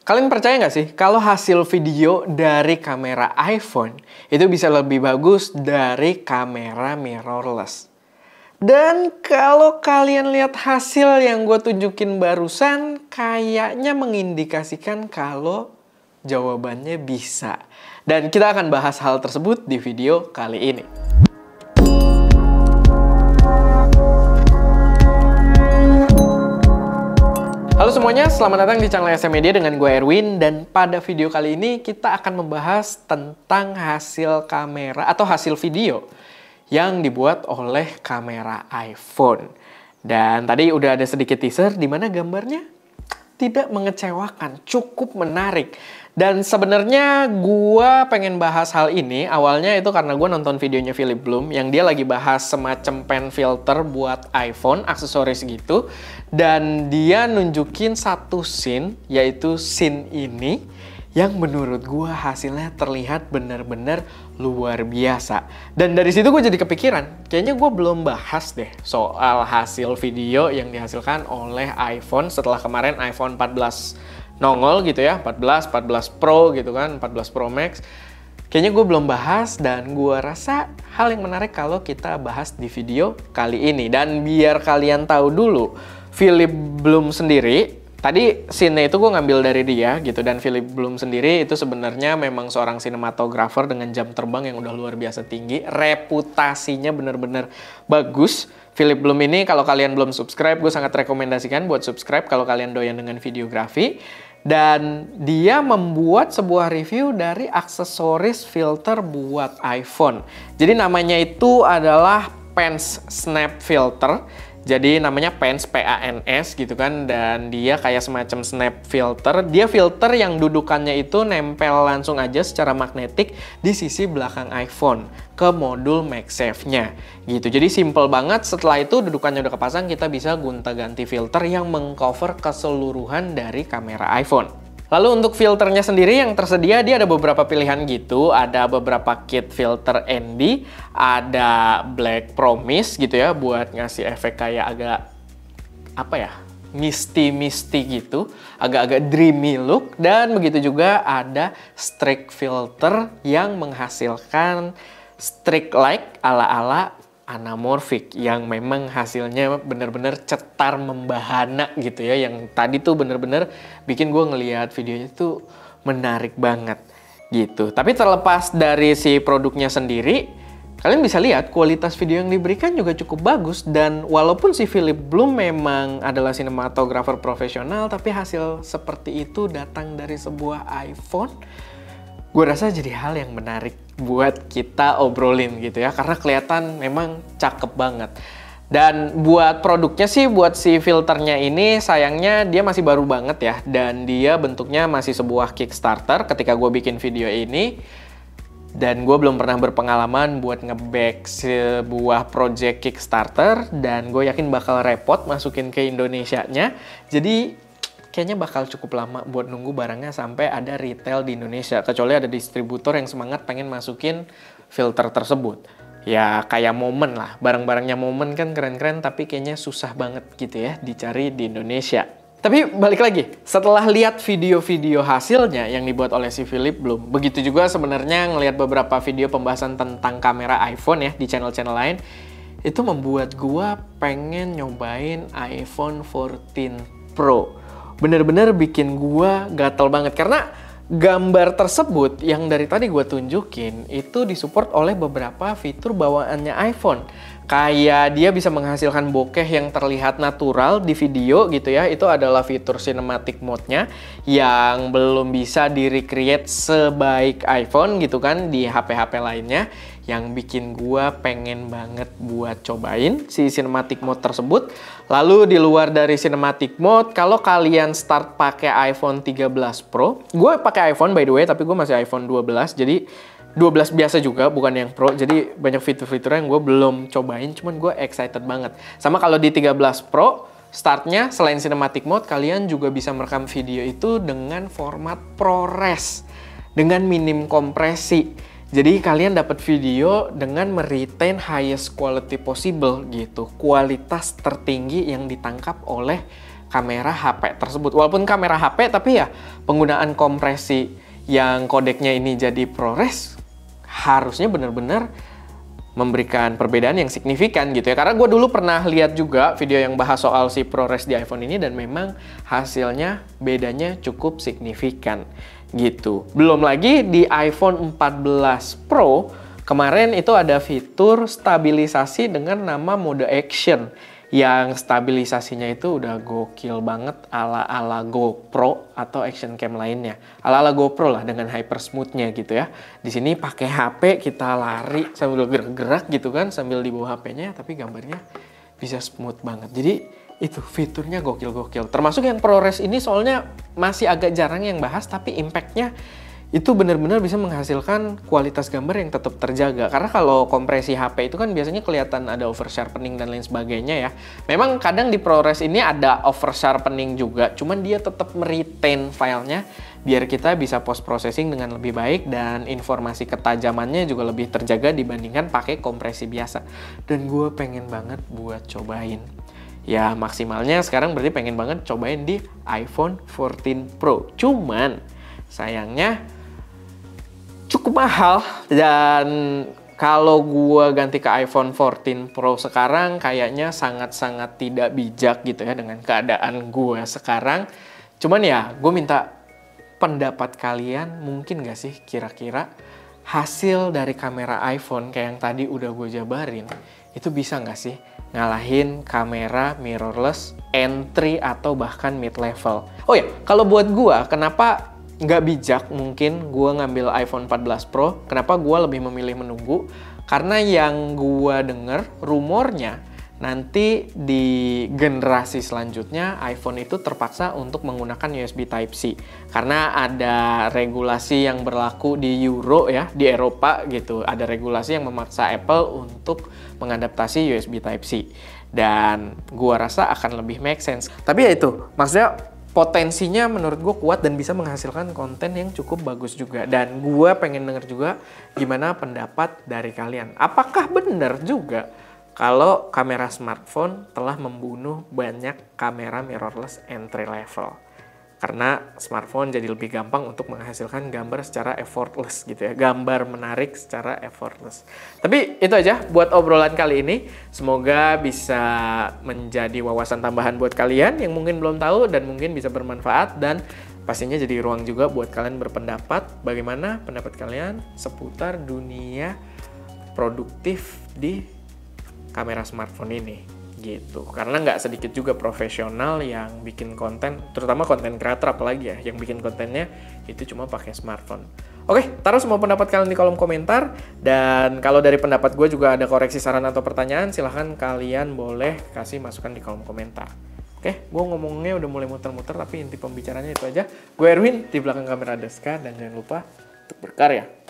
Kalian percaya nggak sih kalau hasil video dari kamera iPhone itu bisa lebih bagus dari kamera mirrorless? Dan kalau kalian lihat hasil yang gue tunjukin barusan, kayaknya mengindikasikan kalau jawabannya bisa. Dan kita akan bahas hal tersebut di video kali ini. Halo semuanya, selamat datang di channel SM Media dengan gue Erwin. Dan pada video kali ini kita akan membahas tentang hasil kamera atau hasil video yang dibuat oleh kamera iPhone. Dan tadi udah ada sedikit teaser di mana gambarnya tidak mengecewakan, cukup menarik. Dan sebenarnya gue pengen bahas hal ini awalnya itu karena gue nonton videonya Philip Bloom yang dia lagi bahas semacam pen filter buat iPhone, aksesoris gitu. Dan dia nunjukin satu scene, yaitu scene ini yang menurut gue hasilnya terlihat bener-bener luar biasa. Dan dari situ gue jadi kepikiran, kayaknya gue belum bahas deh soal hasil video yang dihasilkan oleh iPhone setelah kemarin iPhone 14 nongol gitu ya, 14 Pro gitu kan, 14 Pro Max. Kayaknya gue belum bahas dan gue rasa hal yang menarik kalau kita bahas di video kali ini. Dan biar kalian tahu dulu, Philip Bloom sendiri, tadi scene-nya itu gue ngambil dari dia gitu, dan Philip Bloom sendiri itu sebenarnya memang seorang sinematografer dengan jam terbang yang udah luar biasa tinggi, reputasinya bener-bener bagus. Philip Bloom ini kalau kalian belum subscribe, gue sangat rekomendasikan buat subscribe kalau kalian doyan dengan videografi. Dan dia membuat sebuah review dari aksesoris filter buat iPhone. Jadi namanya itu adalah Pans Snap Filter. Jadi namanya Pans, P-A-N-S gitu kan. Dan dia kayak semacam snap filter. Dia filter yang dudukannya itu nempel langsung aja secara magnetik di sisi belakang iPhone ke modul MagSafe-nya gitu. Jadi simple banget. Setelah itu dudukannya udah kepasang, kita bisa gonta-ganti filter yang mengcover keseluruhan dari kamera iPhone. Lalu untuk filternya sendiri yang tersedia, dia ada beberapa pilihan gitu. Ada beberapa kit filter ND, ada Black Promise gitu ya, buat ngasih efek kayak agak, apa ya, misty gitu, agak-agak dreamy look. Dan begitu juga ada streak filter yang menghasilkan streak light ala-ala anamorphic yang memang hasilnya bener-bener cetar membahana gitu ya, yang tadi tuh bener-bener bikin gue ngelihat videonya tuh menarik banget gitu. Tapi terlepas dari si produknya sendiri, kalian bisa lihat kualitas video yang diberikan juga cukup bagus. Dan walaupun si Philip Bloom memang adalah sinematografer profesional, tapi hasil seperti itu datang dari sebuah iPhone, gue rasa jadi hal yang menarik buat kita obrolin gitu ya, karena kelihatan memang cakep banget. Dan buat produknya sih, buat si filternya ini sayangnya dia masih baru banget ya, dan dia bentuknya masih sebuah Kickstarter ketika gue bikin video ini. Dan gue belum pernah berpengalaman buat nge-back sebuah project Kickstarter, dan gue yakin bakal repot masukin ke Indonesianya. Jadi kayaknya bakal cukup lama buat nunggu barangnya sampai ada retail di Indonesia. Kecuali ada distributor yang semangat pengen masukin filter tersebut. Ya kayak Momen lah, barang-barangnya Momen kan keren-keren, tapi kayaknya susah banget gitu ya dicari di Indonesia. Tapi balik lagi, setelah lihat video-video hasilnya yang dibuat oleh si Philip Bloom, begitu juga sebenarnya ngelihat beberapa video pembahasan tentang kamera iPhone ya di channel-channel lain, itu membuat gua pengen nyobain iPhone 14 Pro. Bener-bener bikin gua gatel banget karena gambar tersebut yang dari tadi gua tunjukin itu disupport oleh beberapa fitur bawaannya iPhone. Kayak dia bisa menghasilkan bokeh yang terlihat natural di video gitu ya. Itu adalah fitur cinematic mode-nya yang belum bisa di-recreate sebaik iPhone gitu kan di HP-HP lainnya. Yang bikin gua pengen banget buat cobain si cinematic mode tersebut. Lalu di luar dari cinematic mode, kalau kalian start pakai iPhone 13 Pro, gue pakai iPhone by the way, tapi gue masih iPhone 12, jadi 12 biasa juga, bukan yang Pro. Jadi banyak fitur-fitur yang gue belum cobain, cuman gue excited banget. Sama kalau di 13 Pro, startnya selain cinematic mode, kalian juga bisa merekam video itu dengan format ProRes, dengan minim kompresi. Jadi kalian dapat video dengan meretain highest quality possible gitu. Kualitas tertinggi yang ditangkap oleh kamera HP tersebut. Walaupun kamera HP, tapi ya penggunaan kompresi yang kodeknya ini jadi ProRes harusnya benar-benar memberikan perbedaan yang signifikan gitu ya. Karena gue dulu pernah lihat juga video yang bahas soal si ProRes di iPhone ini dan memang hasilnya bedanya cukup signifikan gitu. Belum lagi di iPhone 14 Pro kemarin itu ada fitur stabilisasi dengan nama mode action, yang stabilisasinya itu udah gokil banget ala-ala GoPro atau action cam lainnya. Ala-ala GoPro lah dengan hyper smooth-nya gitu ya. Di sini pakai HP kita lari sambil gerak-gerak gitu kan sambil di bawah HP-nya, tapi gambarnya bisa smooth banget. Jadi itu fiturnya gokil-gokil. Termasuk yang ProRes ini soalnya masih agak jarang yang bahas, tapi impact-nya itu benar-benar bisa menghasilkan kualitas gambar yang tetap terjaga. Karena kalau kompresi HP itu kan biasanya kelihatan ada over sharpening dan lain sebagainya ya. Memang kadang di ProRes ini ada over sharpening juga, cuman dia tetap meretain filenya biar kita bisa post processing dengan lebih baik dan informasi ketajamannya juga lebih terjaga dibandingkan pakai kompresi biasa. Dan gue pengen banget buat cobain. Ya maksimalnya sekarang berarti pengen banget cobain di iPhone 14 Pro. Cuman sayangnya cukup mahal, dan kalau gue ganti ke iPhone 14 Pro sekarang kayaknya sangat-sangat tidak bijak gitu ya dengan keadaan gue sekarang. Cuman ya gue minta pendapat kalian, mungkin gak sih kira-kira hasil dari kamera iPhone kayak yang tadi udah gue jabarin itu bisa gak sih ngalahin kamera mirrorless entry atau bahkan mid level. Oh ya, kalau buat gue kenapa nggak bijak mungkin gue ngambil iPhone 14 Pro, kenapa gue lebih memilih menunggu? Karena yang gue denger rumornya nanti di generasi selanjutnya iPhone itu terpaksa untuk menggunakan USB Type-C karena ada regulasi yang berlaku di Euro ya, di Eropa gitu. Ada regulasi yang memaksa Apple untuk mengadaptasi USB Type-C, dan gue rasa akan lebih make sense. Tapi ya itu, maksudnya potensinya menurut gue kuat dan bisa menghasilkan konten yang cukup bagus juga. Dan gue pengen denger juga gimana pendapat dari kalian. Apakah benar juga kalau kamera smartphone telah membunuh banyak kamera mirrorless entry level? Karena smartphone jadi lebih gampang untuk menghasilkan gambar secara effortless gitu ya. Gambar menarik secara effortless. Tapi itu aja buat obrolan kali ini. Semoga bisa menjadi wawasan tambahan buat kalian yang mungkin belum tahu dan mungkin bisa bermanfaat. Dan pastinya jadi ruang juga buat kalian berpendapat. Bagaimana pendapat kalian seputar dunia produktif di kamera smartphone ini gitu. Karena nggak sedikit juga profesional yang bikin konten, terutama konten kreator apalagi ya, yang bikin kontennya itu cuma pakai smartphone. Oke, taruh semua pendapat kalian di kolom komentar, dan kalau dari pendapat gue juga ada koreksi, saran atau pertanyaan, silahkan kalian boleh kasih masukan di kolom komentar. Oke, gue ngomongnya udah mulai muter-muter, tapi inti pembicaranya itu aja. Gue Erwin, di belakang kamera Deska, dan jangan lupa untuk berkarya.